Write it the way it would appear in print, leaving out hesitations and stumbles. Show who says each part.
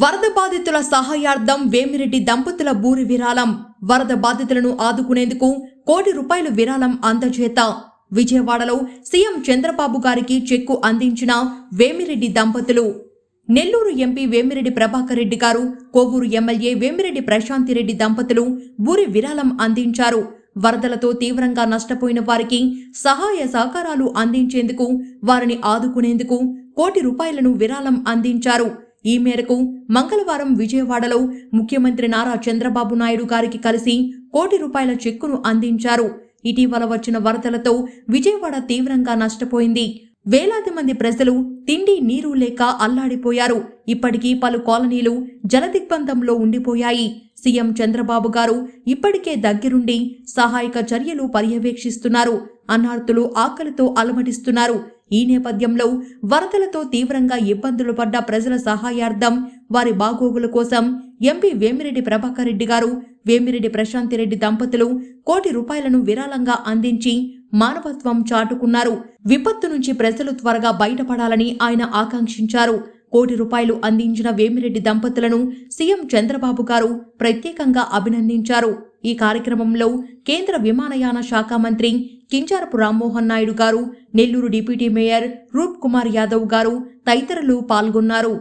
Speaker 1: వరద బాధితుల సహాయార్థం వేమిరెడ్డి దంపతుల భూరి విరాళం. వరద బాధితులను ఆదుకునేందుకు ₹1 విరాళం అందజేత. విజయవాడలో సీఎం చంద్రబాబు గారికి చెక్కు అందించిన వేమిరెడ్డి దంపతులు. నెల్లూరు ఎంపీ వేమిరెడ్డి ప్రభాకర్ రెడ్డి గారు, కోవూరు ఎమ్మెల్యే వేమిరెడ్డి ప్రశాంతిరెడ్డి దంపతులు భూరి విరాళం అందించారు. వరదలతో తీవ్రంగా నష్టపోయిన వారికి సహాయ సహకారాలు అందించేందుకు, వారిని ఆదుకునేందుకు ₹1 విరాళం అందించారు. ఈ మేరకు మంగళవారం విజయవాడలో ముఖ్యమంత్రి నారా చంద్రబాబు నాయుడు గారికి కలిసి ₹1 చెక్కును అందించారు. ఇటీవల వచ్చిన వరదలతో విజయవాడ తీవ్రంగా నష్టపోయింది. వేలాది మంది ప్రజలు తిండి నీరు లేక అల్లాడిపోయారు. ఇప్పటికీ పలు కాలనీలు జలదిగ్బంధంలో ఉండిపోయాయి. సీఎం చంద్రబాబు గారు ఇప్పటికే దగ్గరుండి సహాయక చర్యలు పర్యవేక్షిస్తున్నారు. అన్నార్తులు ఆకలితో అలమటిస్తున్నారు. ఈ నేపథ్యంలో వరదలతో తీవ్రంగా ఇబ్బందులు పడ్డ ప్రజల సహాయార్థం, వారి బాగోగుల కోసం ఎంపీ వేమిరెడ్డి ప్రభాకర్ రెడ్డి గారు, వేమిరెడ్డి ప్రశాంతిరెడ్డి దంపతులు ₹1 విరాళంగా అందించి మానవత్వం చాటుకున్నారు. విపత్తు నుంచి ప్రజలు త్వరగా బయటపడాలని ఆయన ఆకాంక్షించారు. ₹1 అందించిన వేమిరెడ్డి దంపతులను సీఎం చంద్రబాబు గారు ప్రత్యేకంగా అభినందించారు. ఈ కార్యక్రమంలో కేంద్ర విమానయాన శాఖ మంత్రి కింజారపు రామ్మోహన్ నాయుడు గారు, నెల్లూరు డిప్యూటీ మేయర్ రూప్ కుమార్ యాదవ్ గారు తదితరులు పాల్గొన్నారు.